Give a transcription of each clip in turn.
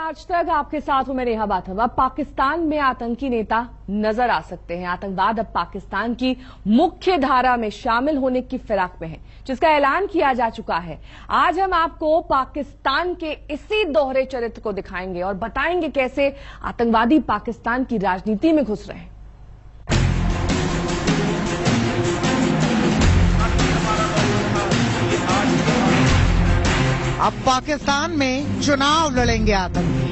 आज तक आपके साथ हूं मैं नेहा बाथम। अब पाकिस्तान में आतंकी नेता नजर आ सकते हैं। आतंकवाद अब पाकिस्तान की मुख्य धारा में शामिल होने की फिराक में है, जिसका ऐलान किया जा चुका है। आज हम आपको पाकिस्तान के इसी दोहरे चरित्र को दिखाएंगे और बताएंगे कैसे आतंकवादी पाकिस्तान की राजनीति में घुस रहे हैं। अब पाकिस्तान में चुनाव लड़ेंगे आतंकी।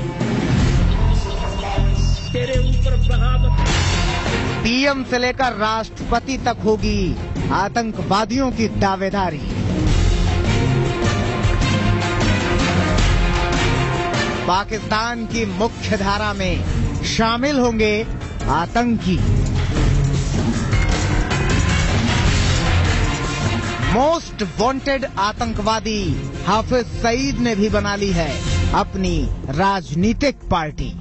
पीएम से लेकर राष्ट्रपति तक होगी आतंकवादियों की दावेदारी। पाकिस्तान की मुख्य धारा में शामिल होंगे आतंकी। मोस्ट वांटेड आतंकवादी हाफिज सईद ने भी बना ली है अपनी राजनीतिक पार्टी।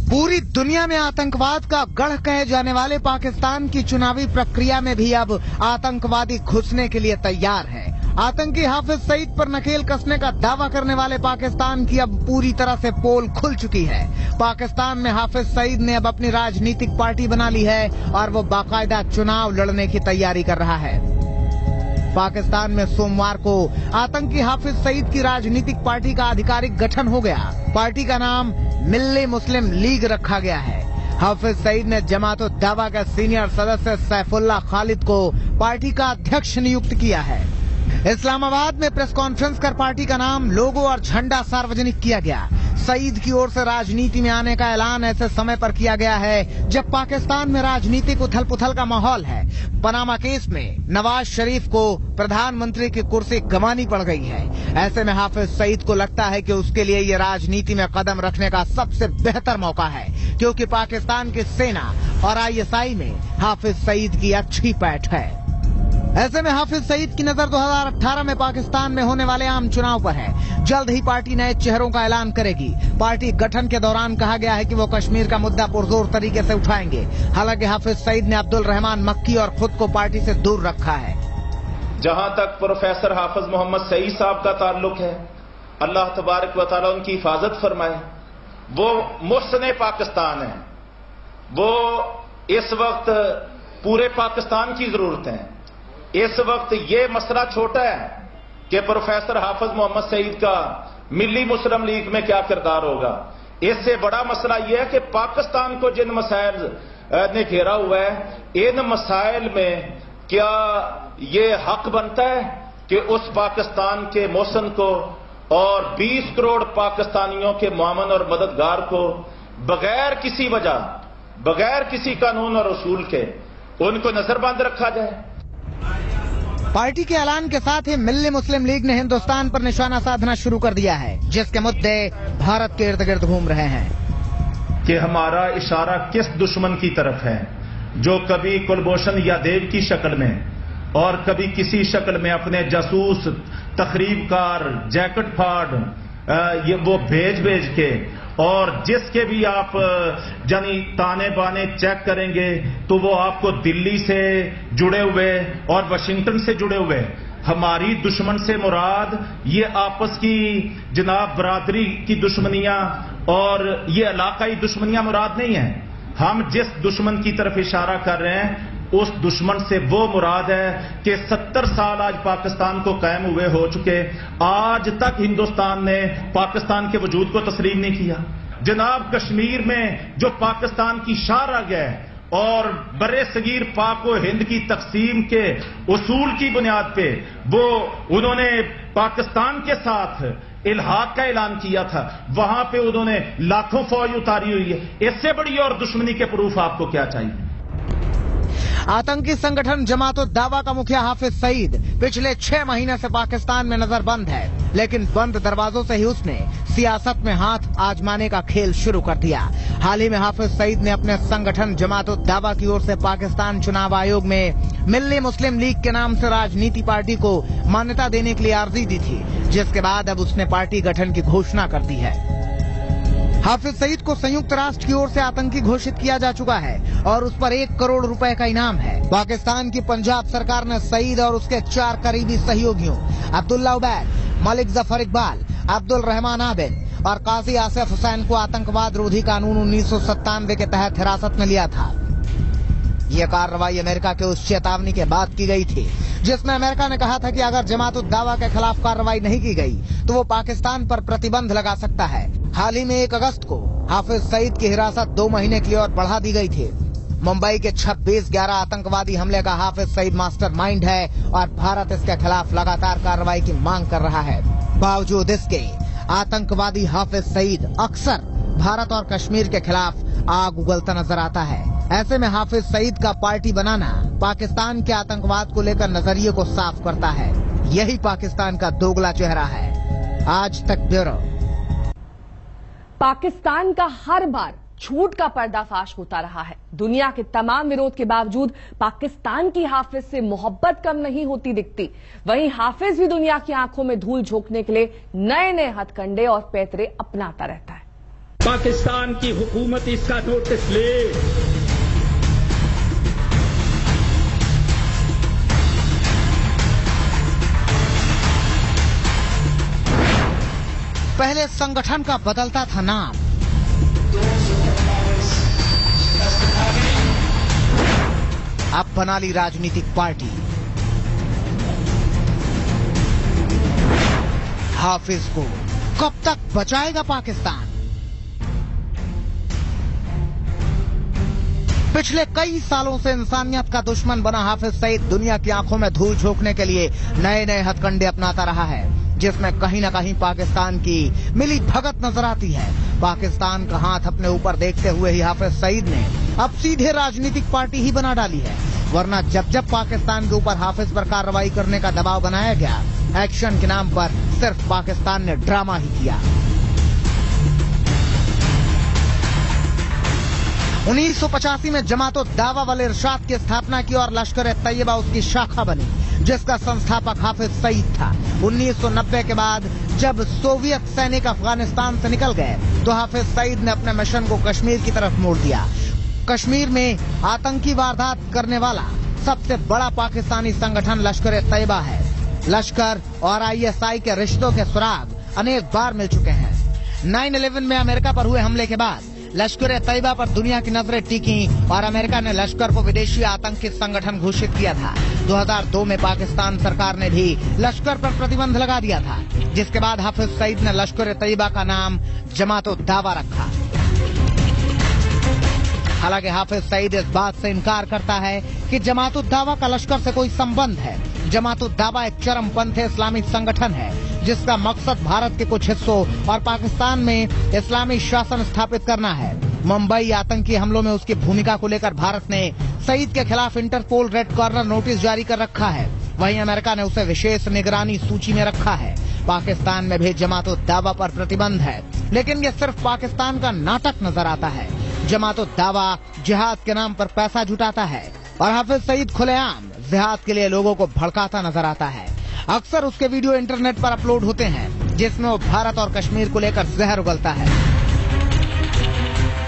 पूरी दुनिया में आतंकवाद का गढ़ कहे जाने वाले पाकिस्तान की चुनावी प्रक्रिया में भी अब आतंकवादी घुसने के लिए तैयार है। आतंकी हाफिज सईद पर नकेल कसने का दावा करने वाले पाकिस्तान की अब पूरी तरह से पोल खुल चुकी है। पाकिस्तान में हाफिज सईद ने अब अपनी राजनीतिक पार्टी बना ली है और वो बाकायदा चुनाव लड़ने की तैयारी कर रहा है। पाकिस्तान में सोमवार को आतंकी हाफिज सईद की राजनीतिक पार्टी का आधिकारिक गठन हो गया। पार्टी का नाम मिल्ली मुस्लिम लीग रखा गया है। हाफिज सईद ने जमात-उद-दावा के सीनियर सदस्य सैफुल्लाह खालिद को पार्टी का अध्यक्ष नियुक्त किया है। इस्लामाबाद में प्रेस कॉन्फ्रेंस कर पार्टी का नाम, लोगो और झंडा सार्वजनिक किया गया। सईद की ओर से राजनीति में आने का ऐलान ऐसे समय पर किया गया है जब पाकिस्तान में राजनीतिक उथल पुथल का माहौल है। पनामा केस में नवाज शरीफ को प्रधानमंत्री की कुर्सी गंवानी पड़ गई है। ऐसे में हाफिज सईद को लगता है कि उसके लिए ये राजनीति में कदम रखने का सबसे बेहतर मौका है, क्योंकि पाकिस्तान की सेना और आईएसआई में हाफिज सईद की अच्छी पैठ है। ऐसे में हाफिज सईद की नजर 2018 में पाकिस्तान में होने वाले आम चुनाव पर है। जल्द ही पार्टी नए चेहरों का ऐलान करेगी। पार्टी गठन के दौरान कहा गया है कि वो कश्मीर का मुद्दा पुरजोर तरीके से उठाएंगे। हालांकि हाफिज सईद ने अब्दुल रहमान मक्की और खुद को पार्टी से दूर रखा है। जहां तक प्रोफेसर हाफिज मोहम्मद सईद साहब का ताल्लुक है, अल्लाह तबारक व तआला उनकी हिफाजत फरमाए। वो मुहसने पाकिस्तान है। वो इस वक्त पूरे पाकिस्तान की जरूरत है। इस वक्त ये मसला छोटा है कि प्रोफेसर हाफिज मोहम्मद सईद का मिल्ली मुस्लिम लीग में क्या किरदार होगा। इससे बड़ा मसला यह है कि पाकिस्तान को जिन मसाइल ने घेरा हुआ है, इन मसाइल में क्या ये हक बनता है कि उस पाकिस्तान के मोहसिन को और 20 करोड़ पाकिस्तानियों के मुआवन और मददगार को बगैर किसी वजह, बगैर किसी कानून और उसूल के उनको नजरबंद रखा जाए। पार्टी के ऐलान के साथ ही मिल्ली मुस्लिम लीग ने हिंदुस्तान पर निशाना साधना शुरू कर दिया है, जिसके मुद्दे भारत के इर्द गिर्द घूम रहे हैं। कि हमारा इशारा किस दुश्मन की तरफ है, जो कभी कुलभूषण यादव की शक्ल में और कभी किसी शक्ल में अपने जासूस, तखरीबकार, जैकेट फाड़ ये वो भेज के, और जिसके भी आप यानी ताने बाने चेक करेंगे तो वो आपको दिल्ली से जुड़े हुए और वाशिंगटन से जुड़े हुए। हमारी दुश्मन से मुराद ये आपस की जनाब बरादरी की दुश्मनियां और ये इलाकाई दुश्मनियां मुराद नहीं है। हम जिस दुश्मन की तरफ इशारा कर रहे हैं उस दुश्मन से वो मुराद है कि 70 साल आज पाकिस्तान को कायम हुए हो चुके, आज तक हिंदुस्तान ने पाकिस्तान के वजूद को तस्लीम नहीं किया। जनाब कश्मीर में जो पाकिस्तान की शाह रग है और बरे सगीर पाक व हिंद की तकसीम के उसूल की बुनियाद पे वो उन्होंने पाकिस्तान के साथ इल्हाक का ऐलान किया था, वहां पे उन्होंने लाखों फौज उतारी हुई है। इससे बड़ी और दुश्मनी के प्रूफ आपको क्या चाहिए। आतंकी संगठन जमात-उद-दावा का मुखिया हाफिज सईद पिछले 6 महीने से पाकिस्तान में नजरबंद है, लेकिन बंद दरवाजों से ही उसने सियासत में हाथ आजमाने का खेल शुरू कर दिया। हाल ही में हाफिज सईद ने अपने संगठन जमात-उद-दावा की ओर से पाकिस्तान चुनाव आयोग में मिल्ली मुस्लिम लीग के नाम से राजनीति पार्टी को मान्यता देने के लिए अर्जी दी थी, जिसके बाद अब उसने पार्टी गठन की घोषणा कर दी है। हाफिज सईद को संयुक्त राष्ट्र की ओर से आतंकी घोषित किया जा चुका है और उस पर 1 करोड़ रुपए का इनाम है। पाकिस्तान की पंजाब सरकार ने सईद और उसके 4 करीबी सहयोगियों अब्दुल्ला उबैद, मलिक जफर इकबाल, अब्दुल रहमान आबिद और काजी आसिफ हुसैन को आतंकवाद रोधी कानून 1997 के तहत हिरासत में लिया था। ये कार्रवाई अमेरिका के उस चेतावनी के बाद की गई थी, जिसमें अमेरिका ने कहा था कि अगर जमात-उद-दावा के खिलाफ कार्रवाई नहीं की गई तो वो पाकिस्तान पर प्रतिबंध लगा सकता है। हाल ही में 1 अगस्त को हाफिज सईद की हिरासत 2 महीने के लिए और बढ़ा दी गई थी। मुंबई के 26/11 आतंकवादी हमले का हाफिज सईद मास्टरमाइंड है और भारत इसके खिलाफ लगातार कार्रवाई की मांग कर रहा है। बावजूद इसके आतंकवादी हाफिज सईद अक्सर भारत और कश्मीर के खिलाफ आग उगलता नजर आता है। ऐसे में हाफिज सईद का पार्टी बनाना पाकिस्तान के आतंकवाद को लेकर नजरिए को साफ करता है। यही पाकिस्तान का दोगला चेहरा है। आज तक ब्यूरो। पाकिस्तान का हर बार झूठ का पर्दाफाश होता रहा है। दुनिया के तमाम विरोध के बावजूद पाकिस्तान की हाफिज से मोहब्बत कम नहीं होती दिखती। वहीं हाफिज भी दुनिया की आंखों में धूल झोंकने के लिए नए नए हथकंडे और पैतरे अपनाता रहता है। पाकिस्तान की हुकूमत इसका नोटिस ले। पहले संगठन का बदलता था नाम, अब बना ली राजनीतिक पार्टी। हाफिज को कब तक बचाएगा पाकिस्तान? पिछले कई सालों से इंसानियत का दुश्मन बना हाफिज सईद दुनिया की आंखों में धूल झोंकने के लिए नए नए हथकंडे अपनाता रहा है, जिसमें कहीं न कहीं पाकिस्तान की मिली भगत नजर आती है। पाकिस्तान का हाथ अपने ऊपर देखते हुए ही हाफिज सईद ने अब सीधे राजनीतिक पार्टी ही बना डाली है। वरना जब जब पाकिस्तान के ऊपर हाफिज पर कार्रवाई करने का दबाव बनाया गया, एक्शन के नाम पर सिर्फ पाकिस्तान ने ड्रामा ही किया। 1985 में जमात-उद-दावा वल इरशाद की स्थापना की और लश्कर-ए-तैयबा उसकी शाखा बनी, जिसका संस्थापक हाफिज सईद था। 1990 के बाद जब सोवियत सैनिक अफगानिस्तान से निकल गए तो हाफिज सईद ने अपने मिशन को कश्मीर की तरफ मोड़ दिया। कश्मीर में आतंकी वारदात करने वाला सबसे बड़ा पाकिस्तानी संगठन लश्कर-ए-तैयबा है। लश्कर और ISI के रिश्तों के सुराग अनेक बार मिल चुके हैं। 9/11 में अमेरिका पर हुए हमले के बाद लश्कर-ए-तैयबा पर दुनिया की नजरें टिकी और अमेरिका ने लश्कर को विदेशी आतंकी संगठन घोषित किया था। 2002 में पाकिस्तान सरकार ने भी लश्कर पर प्रतिबंध लगा दिया था, जिसके बाद हाफिज सईद ने लश्कर-ए-तैयबा का नाम जमात-उद-दावा रखा। हालांकि हाफिज सईद इस बात से इनकार करता है कि जमात-उद-दावा का लश्कर से कोई संबंध है। जमात-उद-दावा एक चरमपंथी इस्लामी संगठन है, जिसका मकसद भारत के कुछ हिस्सों और पाकिस्तान में इस्लामी शासन स्थापित करना है। मुंबई आतंकी हमलों में उसकी भूमिका को लेकर भारत ने सईद के खिलाफ इंटरपोल रेड कॉर्नर नोटिस जारी कर रखा है। वहीं अमेरिका ने उसे विशेष निगरानी सूची में रखा है। पाकिस्तान में भी जमात-उद-दावा पर प्रतिबंध है, लेकिन ये सिर्फ पाकिस्तान का नाटक नजर आता है। जमात-उद-दावा जिहाद के नाम पर पैसा जुटाता है और हाफिज सईद खुलेआम जिहाद के लिए लोगों को भड़काता नजर आता है। अक्सर उसके वीडियो इंटरनेट पर अपलोड होते हैं, जिसमें वो भारत और कश्मीर को लेकर जहर उगलता है।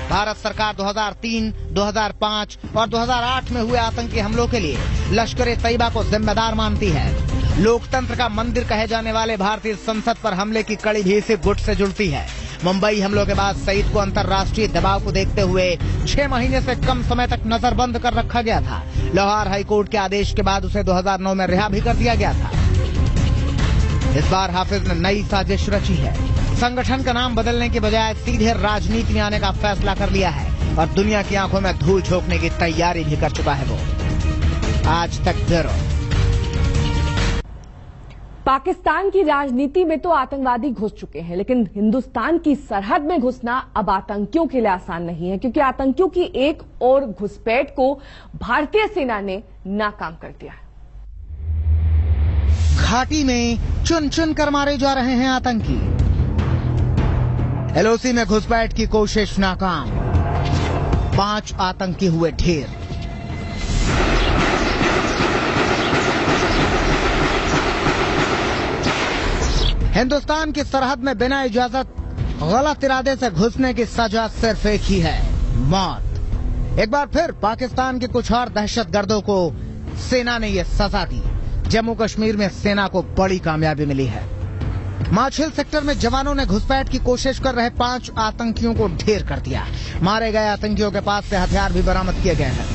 भारत सरकार 2003, 2005 और 2008 में हुए आतंकी हमलों के लिए लश्कर-ए-तैयबा को जिम्मेदार मानती है। लोकतंत्र का मंदिर कहे जाने वाले भारतीय संसद पर हमले की कड़ी भी इसी गुट से जुड़ती है। मुंबई हमलों के बाद सईद को अंतर्राष्ट्रीय दबाव को देखते हुए 6 महीने से कम समय तक नजरबंद कर रखा गया था। लाहौर हाईकोर्ट के आदेश के बाद उसे 2009 में रिहा भी कर दिया गया था। इस बार हाफिज ने नई साजिश रची है। संगठन का नाम बदलने के बजाय सीधे राजनीति में आने का फैसला कर लिया है और दुनिया की आंखों में धूल झोंकने की तैयारी भी कर चुका है वो। आज तक ब्यूरो। पाकिस्तान की राजनीति में तो आतंकवादी घुस चुके हैं, लेकिन हिंदुस्तान की सरहद में घुसना अब आतंकियों के लिए आसान नहीं है, क्योंकि आतंकियों की एक और घुसपैठ को भारतीय सेना ने नाकाम कर दिया है। घाटी में चुन चुन कर मारे जा रहे हैं आतंकी। LOC में घुसपैठ की कोशिश नाकाम, 5 आतंकी हुए ढेर। हिंदुस्तान की सरहद में बिना इजाजत गलत इरादे से घुसने की सजा सिर्फ एक ही है, मौत। एक बार फिर पाकिस्तान के कुछ और दहशतगर्दों को सेना ने यह सजा दी। जम्मू कश्मीर में सेना को बड़ी कामयाबी मिली है। माछिल सेक्टर में जवानों ने घुसपैठ की कोशिश कर रहे 5 आतंकियों को ढेर कर दिया। मारे गए आतंकियों के पास से हथियार भी बरामद किए गए हैं।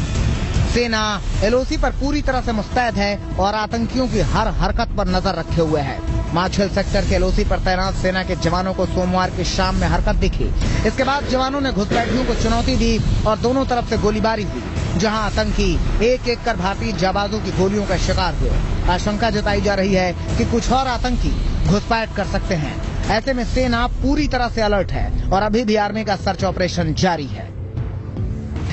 सेना एलओसी पर पूरी तरह से मुस्तैद है और आतंकियों की हर हरकत पर नजर रखे हुए है। माछिल सेक्टर के एलओसी पर तैनात सेना के जवानों को सोमवार की शाम में हरकत दिखी। इसके बाद जवानों ने घुसपैठियों को चुनौती दी और दोनों तरफ से गोलीबारी हुई, जहां आतंकी एक एक कर भारतीय जाबाजों की गोलियों का शिकार हुए। आशंका जताई जा रही है कि कुछ और आतंकी घुसपैठ कर सकते हैं। ऐसे में सेना पूरी तरह से अलर्ट है और अभी भी आर्मी का सर्च ऑपरेशन जारी है।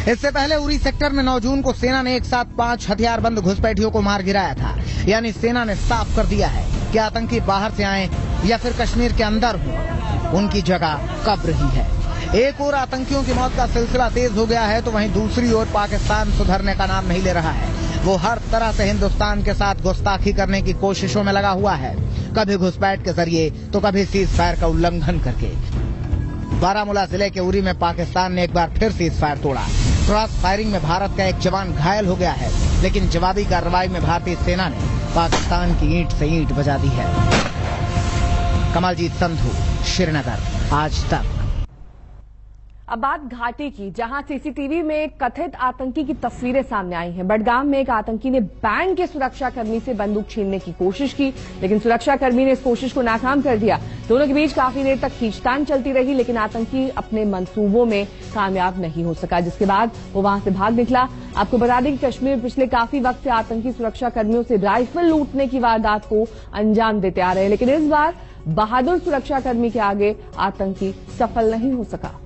इससे पहले उरी सेक्टर में 9 जून को सेना ने एक साथ 5 हथियारबंद घुसपैठियों को मार गिराया था। यानी सेना ने साफ कर दिया है कि आतंकी बाहर से आए या फिर कश्मीर के अंदर हो, उनकी जगह कब्र ही है। एक ओर आतंकियों की मौत का सिलसिला तेज हो गया है तो वहीं दूसरी ओर पाकिस्तान सुधरने का नाम नहीं ले रहा है। वो हर तरह से हिंदुस्तान के साथ गुस्ताखी करने की कोशिशों में लगा हुआ है, कभी घुसपैठ के जरिए तो कभी सीज फायर का उल्लंघन करके। बारामूला जिले के उरी में पाकिस्तान ने एक बार फिर सीज फायर तोड़ा। क्रॉस फायरिंग में भारत का एक जवान घायल हो गया है, लेकिन जवाबी कार्रवाई में भारतीय सेना ने पाकिस्तान की ईंट से ईंट बजा दी है। कमलजीत संधू, श्रीनगर, आज तक। अब बात घाटी की, जहां सीसीटीवी में कथित आतंकी की तस्वीरें सामने आई हैं। बडगाम में एक आतंकी ने बैंक के सुरक्षाकर्मी से बंदूक छीनने की कोशिश की, लेकिन सुरक्षाकर्मी ने इस कोशिश को नाकाम कर दिया। दोनों के बीच काफी देर तक खींचतान चलती रही, लेकिन आतंकी अपने मंसूबों में कामयाब नहीं हो सका, जिसके बाद वो वहां से भाग निकला। आपको बता दें कि कश्मीर में पिछले काफी वक्त से आतंकी सुरक्षाकर्मियों से राइफल लूटने की वारदात को अंजाम देते आ रहे हैं, लेकिन इस बार बहादुर सुरक्षाकर्मी के आगे आतंकी सफल नहीं हो सका।